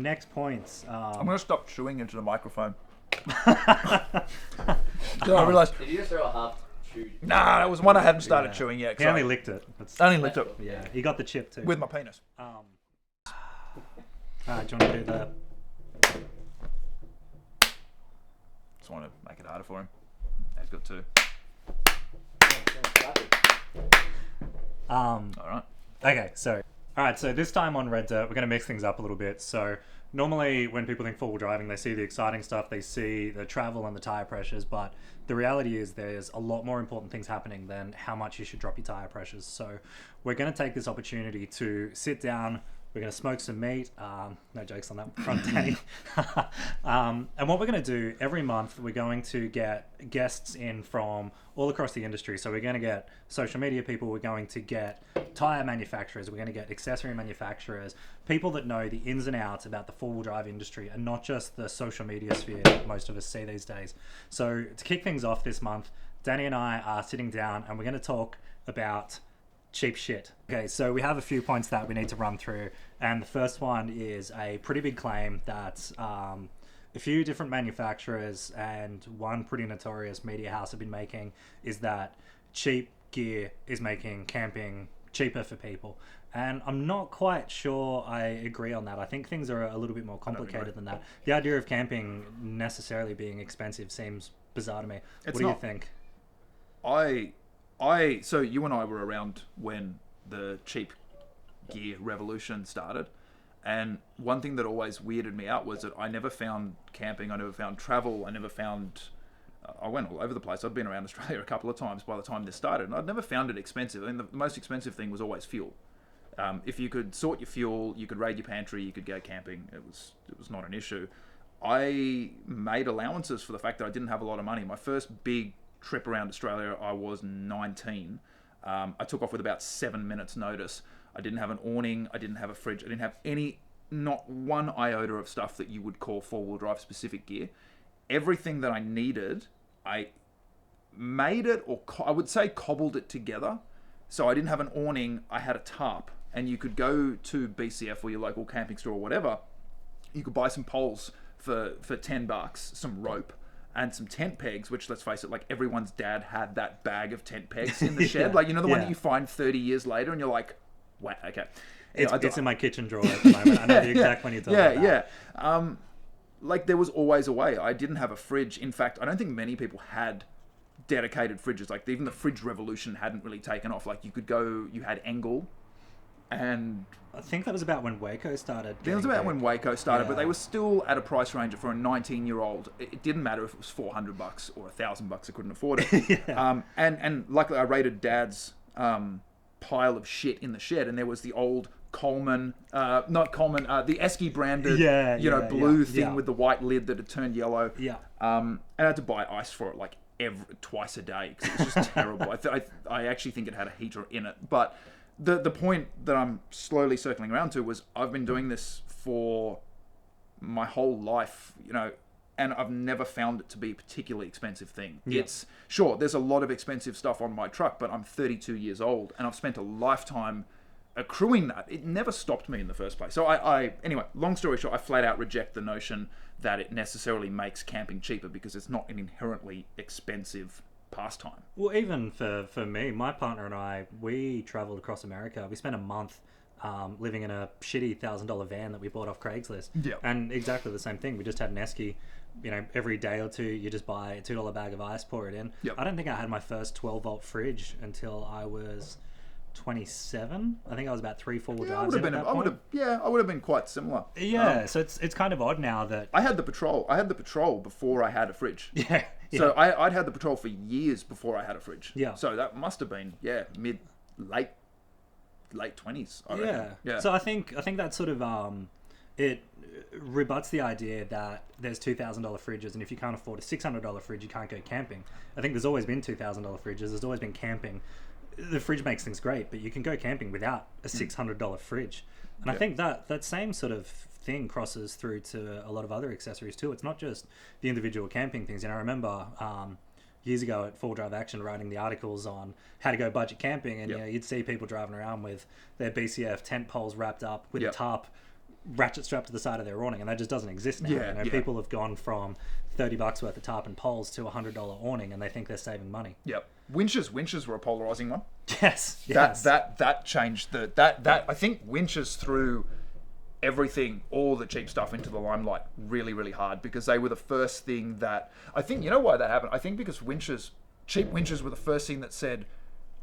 next points. I'm going to stop chewing into the microphone. I realised... Did you just throw a half chew? Nah, that was one I hadn't started chewing yet. He only licked it. I only licked it. Yeah, he got the chip too. With my penis. Alright, do you want to do the... Just want to make it harder for him. He's got two. Alright. Okay, so... Alright, so this time on Red Dirt, we're going to mix things up a little bit. So, normally when people think four-wheel driving, they see the exciting stuff, they see the travel and the tyre pressures, but the reality is there's a lot more important things happening than how much you should drop your tyre pressures. So, we're going to take this opportunity to sit down, we're going to smoke some meat. No jokes on that front, Danny. And what we're going to do, every month, we're going to get guests in from all across the industry. So we're going to get social media people, we're going to get tire manufacturers, we're going to get accessory manufacturers, people that know the ins and outs about the four-wheel drive industry and not just the social media sphere that most of us see these days. So to kick things off this month, Danny and I are sitting down and we're going to talk about cheap shit. Okay, so we have a few points that we need to run through, and the first one is a pretty big claim that a few different manufacturers and one pretty notorious media house have been making, is that cheap gear is making camping cheaper for people. And I'm not quite sure I agree on that. I think things are a little bit more complicated than that. The idea of camping necessarily being expensive seems bizarre to me. What do you think? So you and I were around when the cheap gear revolution started, and one thing that always weirded me out was that I never found camping, I never found travel, I never found... I went all over the place. I've been around Australia a couple of times by the time this started, and I'd never found it expensive. I mean, the most expensive thing was always fuel. If you could sort your fuel, you could raid your pantry, you could go camping. It was not an issue. I made allowances for the fact that I didn't have a lot of money. My first big trip around Australia, I was 19. I took off with about 7 minutes notice. I didn't have an awning, I didn't have a fridge, I didn't have not one iota of stuff that you would call four-wheel drive specific gear. Everything that I needed, I made it, or I would say cobbled it together. So I didn't have an awning, I had a tarp, and you could go to BCF or your local camping store or whatever, you could buy some poles for $10, some rope, and some tent pegs, which, let's face it, like everyone's dad had that bag of tent pegs in the shed. Like, you know, the one that you find 30 years later and you're like, wow, okay. It's in my kitchen drawer at the moment. I know the exact one you're talking about. Yeah. Like, there was always a way. I didn't have a fridge. In fact, I don't think many people had dedicated fridges. Like, even the fridge revolution hadn't really taken off. Like, you had Engel, and... I think that was about when Waco started. It was about when Waco started, but they were still at a price range for a 19-year-old. It didn't matter if it was $400 or $1,000. I couldn't afford it. And luckily, I raided Dad's pile of shit in the shed, and there was the old Coleman, not Coleman, the Esky branded, blue thing with the white lid that had turned yellow. Yeah. And I had to buy ice for it like twice a day because it was just terrible. I actually think it had a heater in it, but. The point that I'm slowly circling around to was I've been doing this for my whole life, you know, and I've never found it to be a particularly expensive thing. Yeah. It's sure, there's a lot of expensive stuff on my truck, but I'm 32 years old and I've spent a lifetime accruing that. It never stopped me in the first place. So anyway, long story short, I flat out reject the notion that it necessarily makes camping cheaper because it's not an inherently expensive pastime. Well, even for me, my partner and I, we traveled across America. We spent a month living in a shitty $1,000 van that we bought off Craigslist. Yeah. And exactly the same thing. We just had an esky. You know, every day or two, you just buy a $2 bag of ice, pour it in. Yep. I don't think I had my first 12-volt fridge until I was 27. I think I was about 3-4 drives in at that point. I would have been quite similar. Yeah, so it's kind of odd now that... I had the Patrol before I had a fridge. Yeah. So I'd had the Patrol for years before I had a fridge. Yeah. So that must have been, late 20s, I reckon. Yeah. So I think that sort of it rebuts the idea that there's $2,000 fridges, and if you can't afford a $600 fridge, you can't go camping. I think there's always been $2,000 fridges. There's always been camping. The fridge makes things great, but you can go camping without a $600 fridge. And I think that same sort of thing crosses through to a lot of other accessories too. It's not just the individual camping things. And I remember years ago at Full Drive Action writing the articles on how to go budget camping, and you know, you'd see people driving around with their BCF tent poles wrapped up with a tarp ratchet strapped to the side of their awning, and that just doesn't exist now. Yeah, yeah. People have gone from $30 worth of tarp and poles to a $100 awning, and they think they're saving money. Yep. Winches were a polarizing one. Yes. That changed that I think winches threw everything, all the cheap stuff into the limelight really, really hard, because they were the first thing that, I think, you know why that happened? I think because cheap winches were the first thing that said,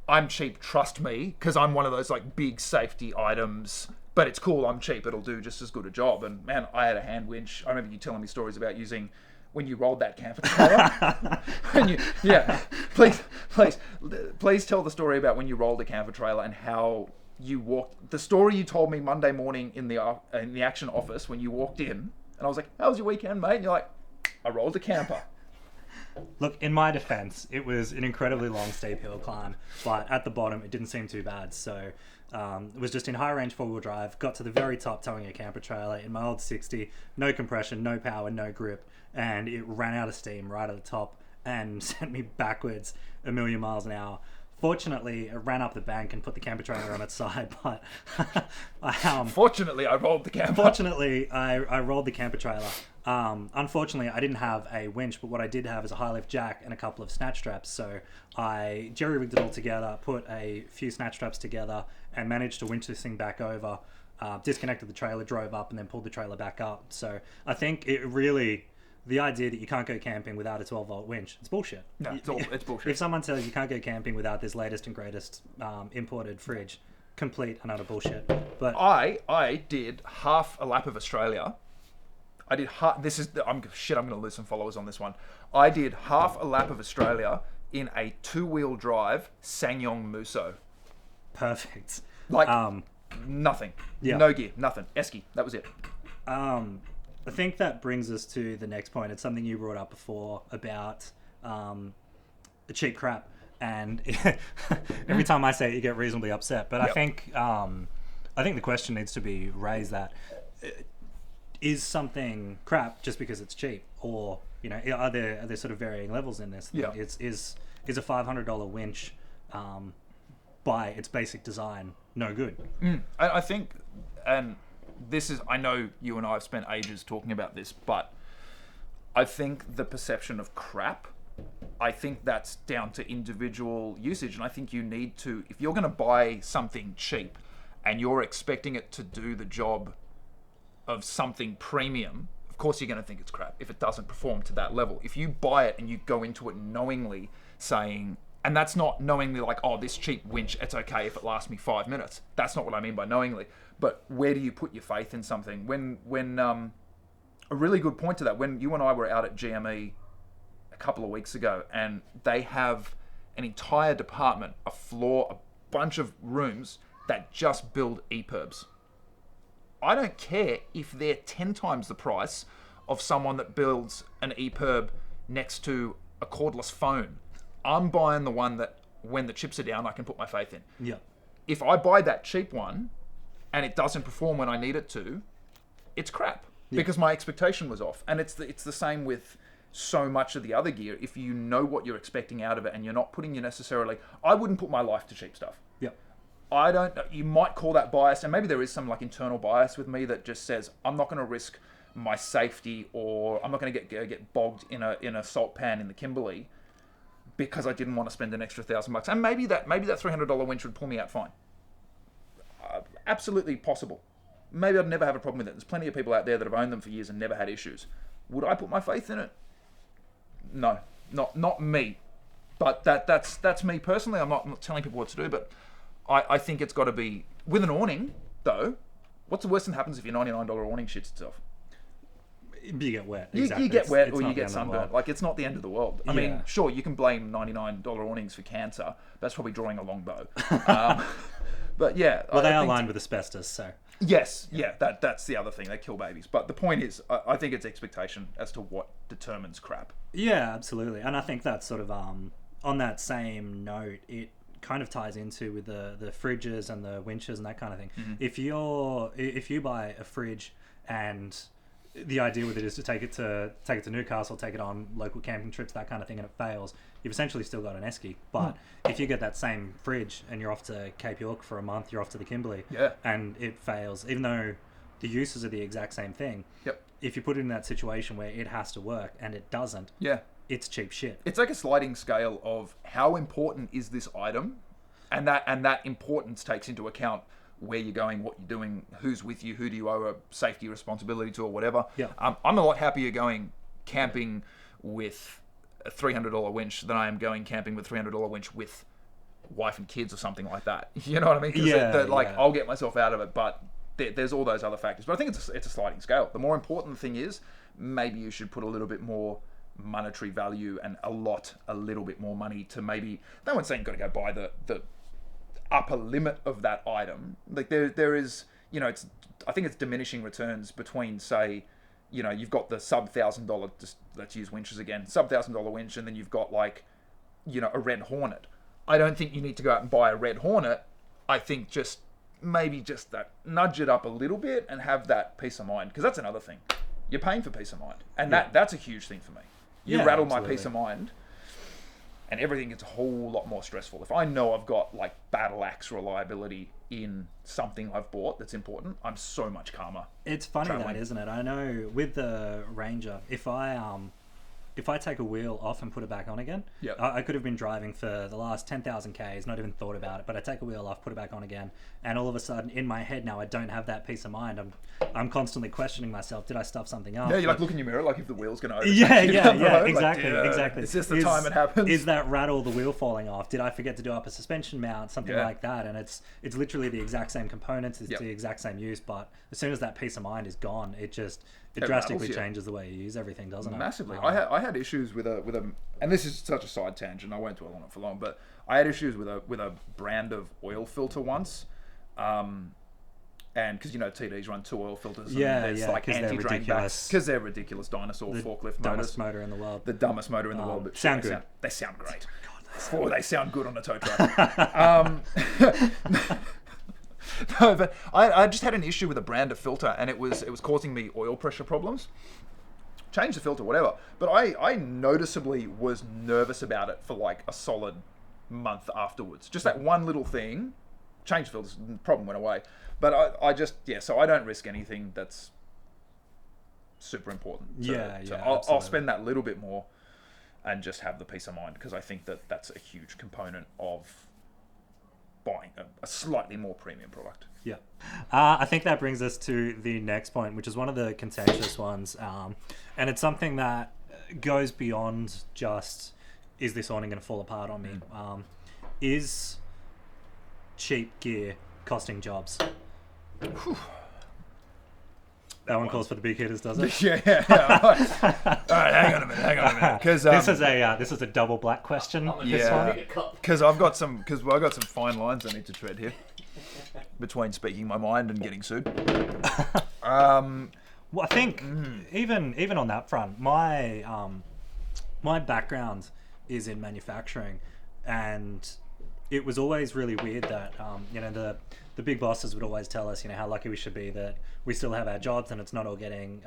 I'm cheap, trust me, because I'm one of those like big safety items, but it's cool, I'm cheap, it'll do just as good a job. And man, I had a hand winch. I remember you telling me stories about using when you rolled that camper trailer. Please tell the story about when you rolled a camper trailer and how you walked. The story you told me Monday morning in the action office when you walked in, and I was like, "How was your weekend, mate?" And you're like, "I rolled a camper." Look, in my defense, it was an incredibly long steep hill climb, but at the bottom it didn't seem too bad. So it was just in high range 4-wheel drive, got to the very top towing a camper trailer in my old 60, no compression, no power, no grip, and it ran out of steam right at the top and sent me backwards a million miles an hour. Fortunately, it ran up the bank and put the camper trailer on its side, but Fortunately, I rolled the camper. Fortunately, I rolled the camper trailer. Unfortunately, I didn't have a winch, but what I did have is a high lift jack and a couple of snatch straps. So I jerry rigged it all together, put a few snatch straps together, and managed to winch this thing back over. Disconnected the trailer, drove up, and then pulled the trailer back up. So I think it really, the idea that you can't go camping without a 12-volt winch, it's bullshit. No, it's bullshit. If someone says you can't go camping without this latest and greatest imported fridge, complete and utter bullshit. But I did half a lap of Australia. I'm going to lose some followers on this one. I did half a lap of Australia in a 2-wheel drive SsangYong Musso. Perfect. Like nothing. Yeah. No gear, nothing. Esky, that was it. I think that brings us to the next point. It's something you brought up before about the cheap crap, and every time I say it, you get reasonably upset. But Yep. I think the question needs to be raised that is something crap just because it's cheap, or are there sort of varying levels in this? Yeah. Is a $500 winch by its basic design no good? I think, and this is, I know you and I have spent ages talking about this, but I think the perception of crap, I think that's down to individual usage. And I think you need to, if you're going to buy something cheap and you're expecting it to do the job of something premium, of course you're going to think it's crap if it doesn't perform to that level. If you buy it and you go into it knowingly saying, and that's not knowingly like, oh, this cheap winch, it's okay if it lasts me 5 minutes. That's not what I mean by knowingly. But where do you put your faith in something? When a really good point to that, when you and I were out at GME a couple of weeks ago, and they have an entire department, a floor, a bunch of rooms that just build EPIRBs. I don't care if they're 10 times the price of someone that builds an EPIRB next to a cordless phone. I'm buying the one that when the chips are down, I can put my faith in. Yeah. If I buy that cheap one and it doesn't perform when I need it to, it's crap because my expectation was off. And it's the same with so much of the other gear. If you know what you're expecting out of it and you're not putting I wouldn't put my life to cheap stuff. Yeah. I don't. You might call that bias, and maybe there is some like internal bias with me that just says I'm not going to risk my safety, or I'm not going to get bogged in a salt pan in the Kimberley because I didn't want to spend an extra $1,000. And maybe that $300 winch would pull me out fine. Absolutely possible. Maybe I'd never have a problem with it. There's plenty of people out there that have owned them for years and never had issues. Would I put my faith in it? No, not me. But that's me personally. I'm not telling people what to do, but I think it's got to be with an awning, though. What's the worst that happens if your $99 awning shits itself? You get wet. You Exactly. get wet, It's or not you the get end of the sunburned. world. Like, it's not the end of the world. I mean, Yeah. sure, you can blame $99 awnings for cancer. That's probably drawing a long bow. But yeah. Well, they I are think lined with asbestos, so. Yes, yeah, that's the other thing. They kill babies. But the point is, I think it's expectation as to what determines crap. Yeah, absolutely. And I think that's sort of on that same note, it kind of ties into with the fridges and the winches and that kind of thing. Mm-hmm. If you buy a fridge and the idea with it is to take it to Newcastle, take it on local camping trips, that kind of thing, and it fails, you've essentially still got an esky. But if you get that same fridge and you're off to Cape York for a month, you're off to the Kimberley, Yeah. and it fails, even though the uses are the exact same thing. Yep. If you put it in that situation where it has to work and it doesn't, Yeah. it's cheap shit. It's like a sliding scale of how important is this item, and that importance takes into account where you're going, what you're doing, who's with you, who do you owe a safety responsibility to, or whatever. Yeah. I'm a lot happier going camping with a $300 winch than I am going camping with a $300 winch with wife and kids or something like that. You know what I mean? 'Cause I'll get myself out of it, but there's all those other factors. But I think it's a sliding scale. The more important thing is, maybe you should put a little bit more monetary value and a little bit more money to maybe. No one's saying you've got to go buy the upper limit of that item. Like there is, I think it's diminishing returns between, say, you've got the sub $1,000, just let's use winches again, sub $1,000 winch, and then you've got like, a Red Hornet. I don't think you need to go out and buy a Red Hornet. I think just that nudge it up a little bit and have that peace of mind, because that's another thing. You're paying for peace of mind, and that's a huge thing for me. You rattle my peace of mind, and everything gets a whole lot more stressful. If I know I've got like battle axe reliability in something I've bought that's important, I'm so much calmer. It's funny traveling. that, isn't it? I know with the Ranger, if I take a wheel off and put it back on again, Yep. I could have been driving for the last 10,000 Ks, not even thought about it, but I take a wheel off, put it back on again, and all of a sudden in my head now I don't have that peace of mind. I'm constantly questioning myself. Did I stuff something up? Yeah, you like look in your mirror like if the wheel's going to overtake Yeah, you yeah, down the yeah, road. exactly, Like, exactly. It's just the time it happens. Is that rattle the wheel falling off? Did I forget to do up a suspension mount? Something Yeah. like that. And it's literally the exact same components, it's Yep. the exact same use, but as soon as that peace of mind is gone, it drastically rattles you. changes the way you use everything, doesn't it? Massively. I had issues with a, and this is such a side tangent. I won't dwell on it for long, but I had issues with a brand of oil filter once, and because TDs run 2 oil filters, and there's like 'cause they're anti-drain backs ridiculous. because they're ridiculous dinosaur The forklift dumbest motors, motor in the world. the dumbest motor in the world, but sound they good. They sound great. They sound good on a tow truck. No, but I just had an issue with a brand of filter, and it was causing me oil pressure problems. Changed the filter, whatever. But I noticeably was nervous about it for like a solid month afterwards. Just that one little thing, changed the filters, the problem went away. But I just, so I don't risk anything that's super important. I'll spend that little bit more and just have the peace of mind, because I think that's a huge component of buying a slightly more premium product. Yeah. I think that brings us to the next point, which is one of the contentious ones. And it's something that goes beyond just, is this awning going to fall apart on me? Is cheap gear costing jobs? That one calls for the big hitters, does it? Yeah. All right, hang on a minute. Because this is a double black question. Because I've got some fine lines I need to tread here between speaking my mind and getting sued. Well, I think even on that front, my background is in manufacturing, and it was always really weird that the big bosses would always tell us how lucky we should be that we still have our jobs and it's not all getting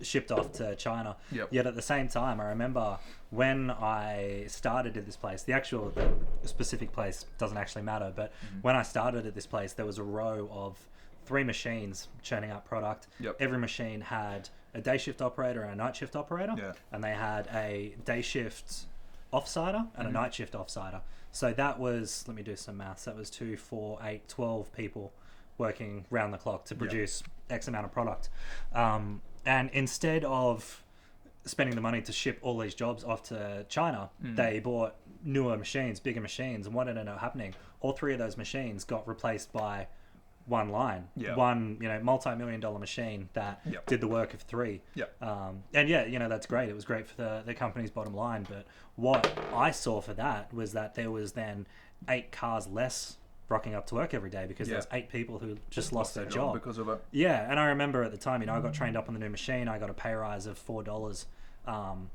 shipped off to China. Yep. Yet at the same time, I remember when I started at this place, the specific place doesn't actually matter, but when I started at this place, there was a row of 3 machines churning out product. Yep. Every machine had a day shift operator and a night shift operator, and they had a day shift offsider and a night shift offsider. So that was, let me do some maths, that was 2, 4, 8, 12 people working round the clock to produce X amount of product. And instead of spending the money to ship all these jobs off to China, they bought newer machines, bigger machines, and what ended up happening, all 3 of those machines got replaced by one line, one multi-million-dollar machine that did the work of 3. And that's great. It was great for the company's bottom line. But what I saw for that was that there was then 8 cars less rocking up to work every day because there's 8 people who just lost their job because of it. Yeah, and I remember at the time, I got trained up on the new machine. I got a pay rise of $4, of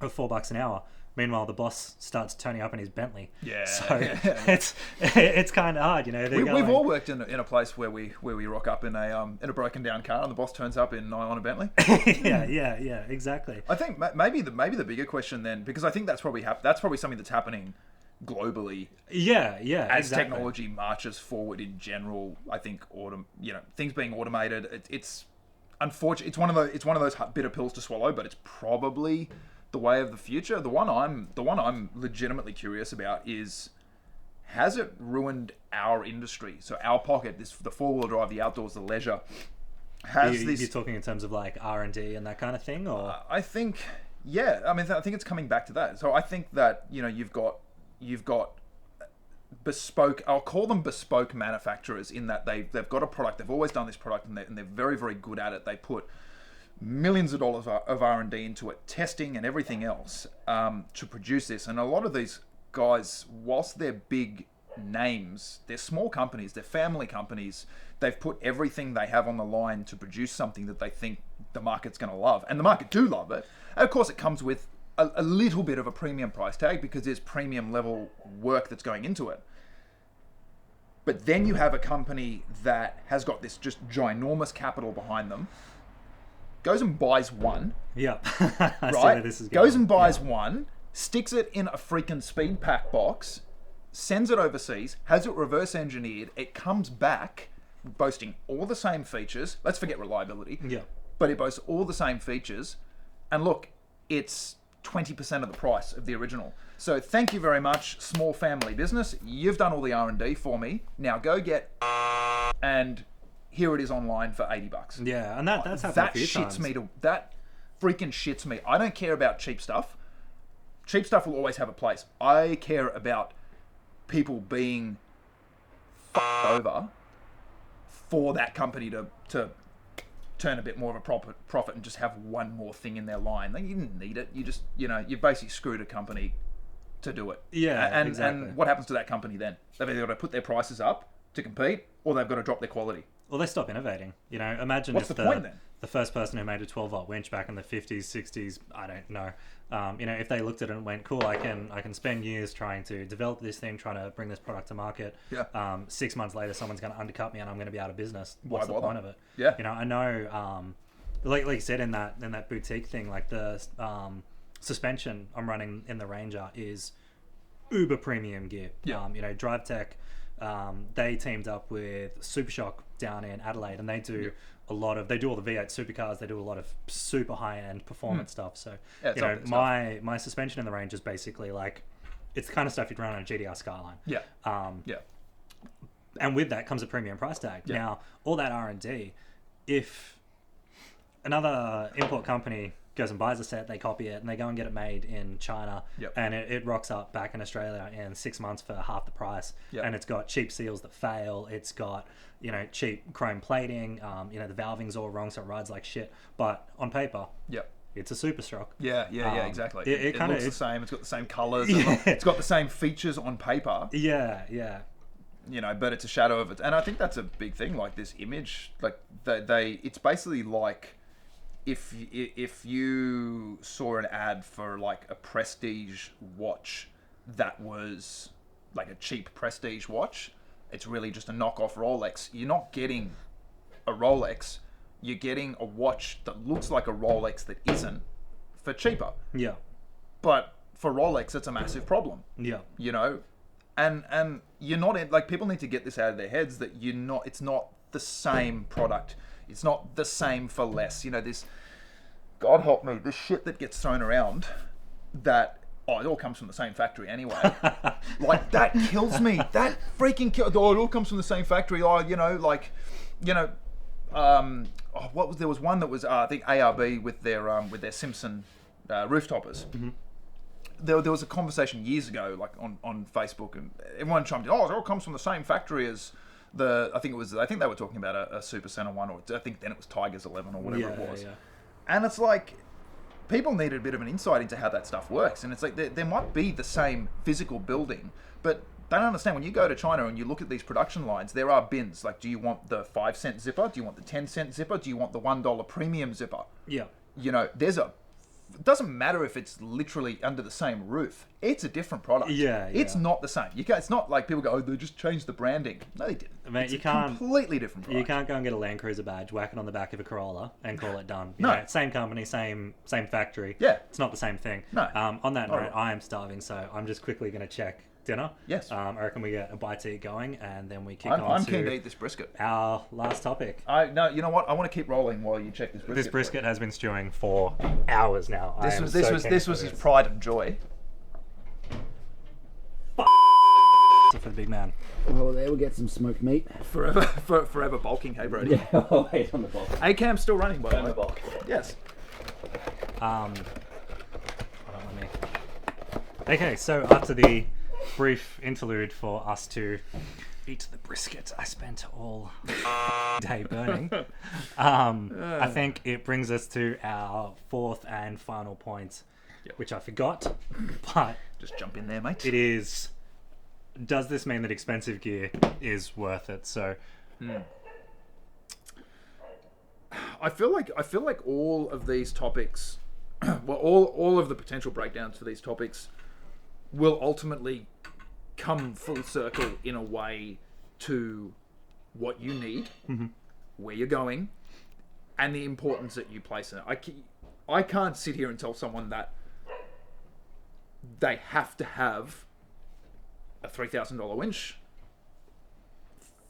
$4 an hour. Meanwhile, the boss starts turning up in his Bentley. It's kind of hard, We've all worked in a place where we rock up in a broken down car and the boss turns up on a Bentley. Exactly. I think maybe the bigger question then, because I think that's probably something that's happening globally. Yeah, As exactly. technology marches forward in general, I think things being automated. It's unfortunate. It's one of those bitter pills to swallow, but it's probably the way of the future. The one I'm legitimately curious about is, has it ruined our industry? So our pocket, the 4-wheel drive, the outdoors, the leisure, has this. You're talking in terms of like R&D and that kind of thing, or I think, yeah. I mean, I think it's coming back to that. So I think that you've got bespoke. I'll call them bespoke manufacturers in that they've got a product. They've always done this product, and they're very, very good at it. They put millions of dollars of R&D into it, testing and everything else, to produce this. And a lot of these guys, whilst they're big names, they're small companies, they're family companies. They've put everything they have on the line to produce something that they think the market's going to love, and the market do love it. And of course, it comes with a little bit of a premium price tag because there's premium level work that's going into it. But then you have a company that has got this just ginormous capital behind them, goes and buys one, yeah, I see right? where this is Goes going. and buys one, sticks it in a freaking speed pack box, sends it overseas, has it reverse engineered. It comes back boasting all the same features. Let's forget reliability. Yeah. But it boasts all the same features. And look, it's 20% of the price of the original. So thank you very much, small family business. You've done all the R&D for me. Now go get, and here it is online for $80. Yeah, and that's happened That a few shits times. me that freaking shits me. I don't care about cheap stuff. Cheap stuff will always have a place. I care about people being over for that company to turn a bit more of a profit and just have one more thing in their line. You didn't need it. You just, you've basically screwed a company to do it. Yeah, and exactly. And what happens to that company then? They've either got to put their prices up to compete, or they've got to drop their quality. Well, they stop innovating. Imagine What's if the point then? The first person who made a 12-volt winch back in the 50s, 60s, I don't know. If they looked at it and went, cool, I can spend years trying to develop this thing, trying to bring this product to market. Yeah. 6 months later, someone's going to undercut me and I'm going to be out of business. Why What's the bother? point of it? Yeah. I know, like you said in that boutique thing, like the suspension I'm running in the Ranger is uber premium gear. Yeah. Drive Tech, they teamed up with Supershock down in Adelaide, and they do they do all the V8 supercars. They do a lot of super high end performance stuff. So Yeah, my suspension in the Range is basically like, it's the kind of stuff you'd run on a GDR Skyline. Yeah. And with that comes a premium price tag. Yeah. Now, all that R&D, if another import company goes and buys a set, they copy it, and they go and get it made in China, Yep. and it rocks up back in Australia in 6 months for half the price. Yep. And it's got cheap seals that fail. It's got cheap chrome plating. The valving's all wrong, so it rides like shit. But on paper, Yep. it's a super stock. Yeah, exactly. it kinda- looks the same. It's got the same colours. Yeah. It's got the same features on paper. Yeah. But it's a shadow of it. And I think that's a big thing. Like this image, like it's basically like if you saw an ad for like a prestige watch that was like a cheap prestige watch, it's really just a knockoff Rolex. You're not getting a Rolex. You're getting a watch that looks like a Rolex that isn't, for cheaper. Yeah. But for Rolex, it's a massive problem. Yeah. And you're not in, like, people need to get this out of their heads that it's not the same product. It's not the same for less. This, God help me, this shit that gets thrown around that, it all comes from the same factory anyway. Like, that kills me. That freaking kills. It all comes from the same factory. There was one that was, I think ARB with their Simpson roof toppers. Mm-hmm. There was a conversation years ago, like on Facebook, and everyone chimed in. It all comes from the same factory as I think they were talking about a Super Center one, or I think then it was Tigers 11 or whatever it was. Yeah. And it's like, people need a bit of an insight into how that stuff works. And it's like, there might be the same physical building, but they don't understand. When you go to China and you look at these production lines, there are bins. Like, do you want the 5-cent zipper? Do you want the 10-cent zipper? Do you want the $1 premium zipper? Yeah. It doesn't matter if it's literally under the same roof. It's a different product. Yeah. It's not the same. It's not like people go, they just changed the branding. No, they didn't. Mate, it's you a can't- completely different product. You can't go and get a Land Cruiser badge, whack it on the back of a Corolla, and call it done. No. Same company, same factory. Yeah. It's not the same thing. No. On that Not note, at all. I am starving, so I'm just quickly going to check dinner. Yes. I reckon we get a bite to eat going, and then we kick I'm on keen to to eat this brisket. our last topic. No, you know what? I want to keep rolling while you check this brisket. This brisket has been stewing for hours now. This was his pride. pride and joy. For the big man. Oh, there we get some smoked meat. Forever bulking, hey Brody. Yeah, I'll wait on the bulk. A-cam's still running, by the On way. the bulk. Yes. Hold on, let me. Okay, so after the brief interlude for us to eat the brisket I spent all day burning, I think it brings us to our fourth and final point, which I forgot, but Just jump in there, mate. it is, does this mean that expensive gear is worth it? So I feel like all of these topics, well, all of the potential breakdowns for these topics will ultimately come full circle in a way to what you need, where you're going, and the importance that you place in it. I can't sit here and tell someone that they have to have a $3,000 winch,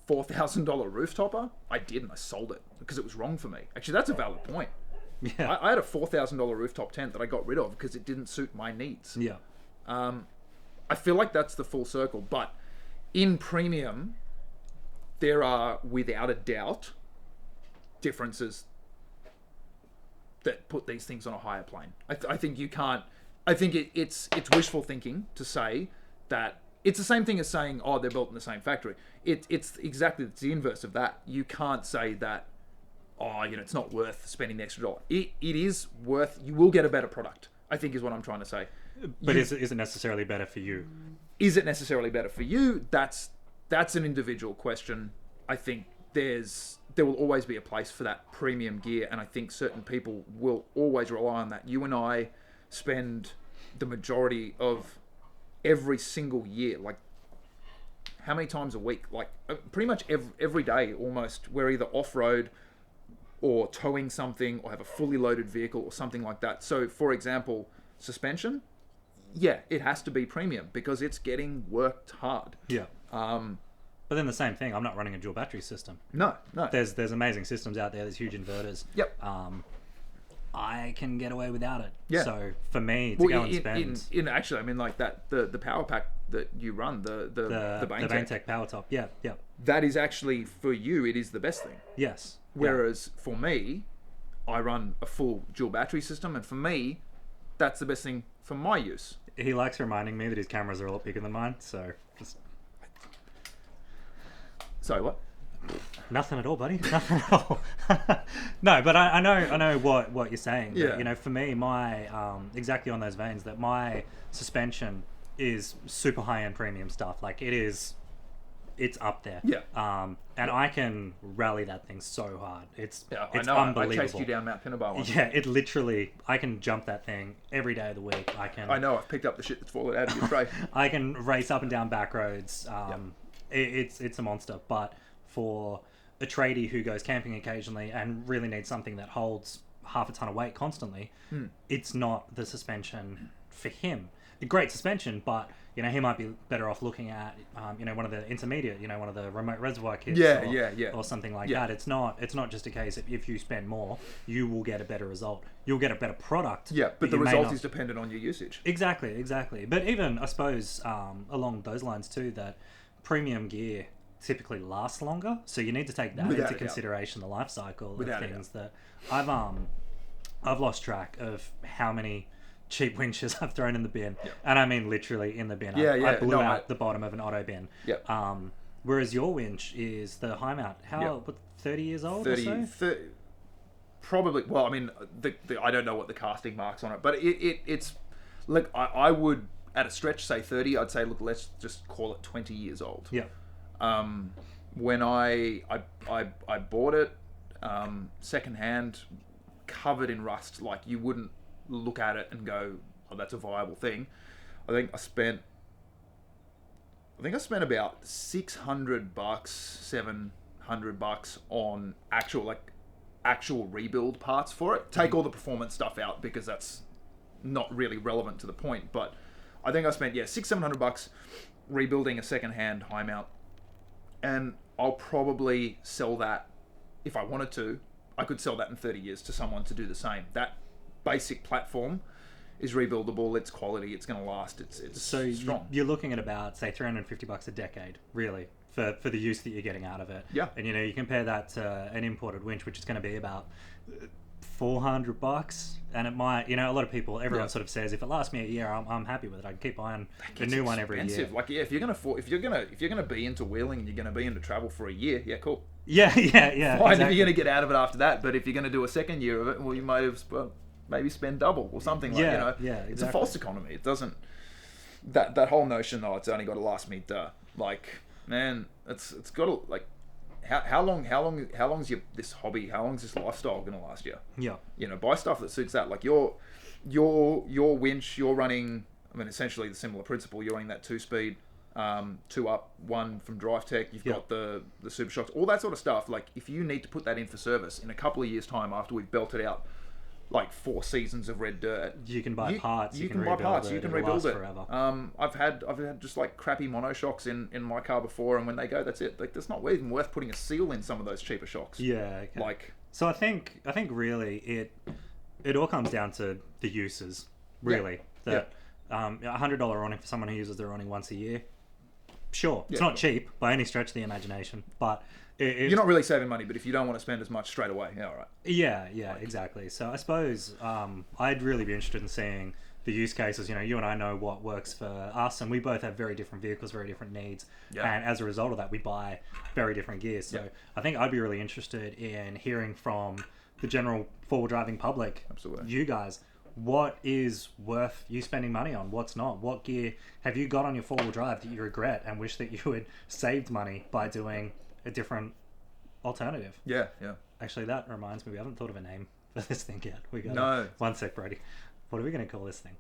$4,000 roof topper. I did, and I sold it because it was wrong for me. Actually, that's a valid point. yeah, I had a $4,000 rooftop tent that I got rid of because it didn't suit my needs. yeah, I feel like that's the full circle. But in premium, there are, without a doubt, differences that put these things on a higher plane. I think you can't. I think it's wishful thinking to say that it's the same thing as saying, oh, they're built in the same factory. It's the inverse of that. You can't say that, oh, it's not worth spending the extra dollar. It is worth. You will get a better product, I think, is what I'm trying to say. but is it necessarily better for you? Is it necessarily better for you? That's an individual question. I think there will always be a place for that premium gear, and I think certain people will always rely on that. You and I spend the majority of every single year, like how many times a week? Like pretty much every day almost, we're either off-road or towing something or have a fully loaded vehicle or something like that. So for example, suspension, yeah, it has to be premium because it's getting worked hard. Yeah. But then the same thing, I'm not running a dual battery system. No. There's amazing systems out there. There's huge inverters. Yep. I can get away without it. Yeah. So for me to go and spend actually, I mean, like that the power pack that you run, the Baintech Power Top, yeah, that is actually for you. It is the best thing. yes. Whereas for me, I run a full dual battery system, and for me, that's the best thing for my use. He likes reminding me that his cameras are a lot bigger than mine. So just Sorry, what? nothing at all, buddy. Nothing at all. No, but I know what you're saying. Yeah. But, for me, my exactly on those veins, that my suspension is super high end premium stuff. Like it's up there. Yeah. And I can rally that thing so hard. It's I know. unbelievable. I chased you down Mount Pinnabar once. Yeah, it literally. I can jump that thing every day of the week. I know. I've picked up the shit that's fallen out of your tray. I can race up and down back roads. It's a monster. But for a tradie who goes camping occasionally and really needs something that holds half a ton of weight constantly, it's not the suspension for him. A great suspension, but he might be better off looking at one of the intermediate, one of the remote reservoir kits, or something like that. It's not just a case of if you spend more, you will get a better result. You'll get a better product. Yeah, but the you may result not. is dependent on your usage. Exactly. But even I suppose along those lines too, that premium gear typically lasts longer, so you need to take that Without into a doubt. consideration. The life cycle Without a of things that I've lost track of how many cheap winches I've thrown in the bin, and I mean literally in the bin. I blew out the bottom of an auto bin. Yep. Whereas your winch is the high mount. How 30 years old 30, or so? 30 probably. Well, I mean, I don't know what the casting marks on it, but it's look. I would at a stretch say 30. I'd say look, let's just call it 20 years old. Yeah. When I bought it secondhand, covered in rust, like you wouldn't look at it and go, oh, that's a viable thing. I think I spent about $600, $700 on actual rebuild parts for it. Take all the performance stuff out because that's not really relevant to the point. But I think I spent $600-700 rebuilding a second-hand high mount, and I'll probably sell that if I wanted to. I could sell that in 30 years to someone to do the same. That basic platform is rebuildable. It's quality. It's going to last. It's So strong. you're looking at about, say, $350 a decade, really, for the use that you're getting out of it. Yeah. And you compare that to an imported winch, which is going to be about $400, and it might, a lot of people, everyone sort of says, if it lasts me a year, I'm happy with it. I can keep buying a new one every year. Like, if you're gonna be into wheeling and you're gonna be into travel for a year, cool. Yeah. Fine, Exactly. if you're gonna get out of it after that, but if you're gonna do a second year of it, well, you might have maybe spend double or something like Yeah, It's a exactly. false economy. It doesn't. That whole notion, it's only got to last me. Like, man, it's got to like. How long's this hobby? How long's this lifestyle gonna last you? Yeah. Buy stuff that suits that. Like your winch, you're running. I mean, essentially the similar principle. You're running that 2-speed, 2-up, 1 from Drive Tech. You've got the Super Shocks, all that sort of stuff. Like, if you need to put that in for service in a couple of years' time after we've belted out like 4 seasons of red dirt, You can buy parts. You can buy parts. You can rebuild it. Forever. I've had just like crappy monoshocks in my car before, and when they go, that's it. Like, that's not even worth putting a seal in some of those cheaper shocks. Yeah. Okay. Like, so I think really it all comes down to the uses, really. That $100 awning for someone who uses their awning once a year. Sure, it's not cheap by any stretch of the imagination, but you're not really saving money. But if you don't want to spend as much straight away, all right. Yeah, exactly. So I suppose I'd really be interested in seeing the use cases. You and I know what works for us, and we both have very different vehicles, very different needs, and as a result of that, we buy very different gears. So I think I'd be really interested in hearing from the general four-wheel driving public, Absolutely. you guys, what is worth you spending money on? What's not? What gear have you got on your four-wheel drive that you regret and wish that you had saved money by doing a different alternative? Yeah. Actually, that reminds me, we haven't thought of a name for this thing yet. We got No. One sec, Brody. What are we going to call this thing?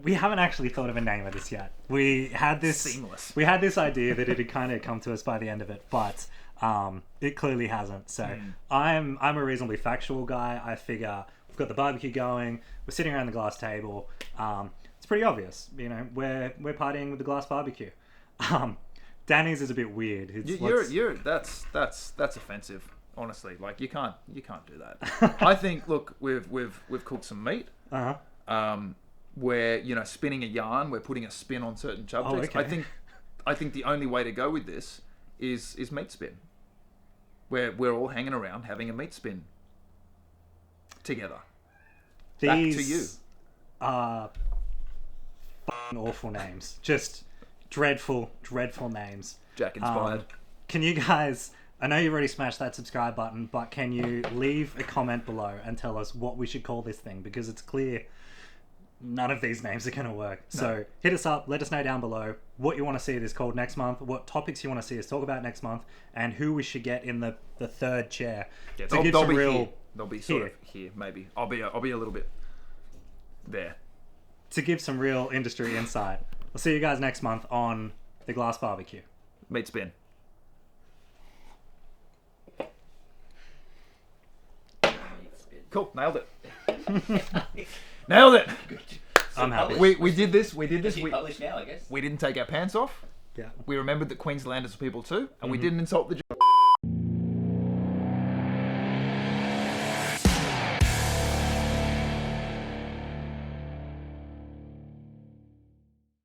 We haven't actually thought of a name of this yet. We had this Seamless. We had this idea that it had kind of come to us by the end of it, but it clearly hasn't. So I'm a reasonably factual guy. I figure we've got the barbecue going. We're sitting around the glass table. It's pretty obvious. We're partying with the glass barbecue. Danny's is a bit weird. That's offensive. Honestly, like, you can't do that. I think, look, we've cooked some meat. We're spinning a yarn. We're putting a spin on certain subjects. Oh, okay. I think the only way to go with this is meat spin. We're all hanging around having a meat spin together. Back to you. These are f***ing awful names. Just dreadful names. Jack inspired. Can you guys... I know you've already smashed that subscribe button, but can you leave a comment below and tell us what we should call this thing? Because it's clear none of these names are going to work. No. So hit us up, let us know down below what you want to see this called next month, what topics you want to see us talk about next month, and who we should get in the third chair. Yeah, to give some real... They'll be sort of here, maybe. I'll be a little bit there. To give some real industry insight. We'll see you guys next month on the Glass Barbecue. Meat spin. Cool, nailed it. Nailed it. I'm happy. We did this. We published now, I guess. didn't take our pants off. Yeah. We remembered that Queenslanders are people too, and we didn't insult the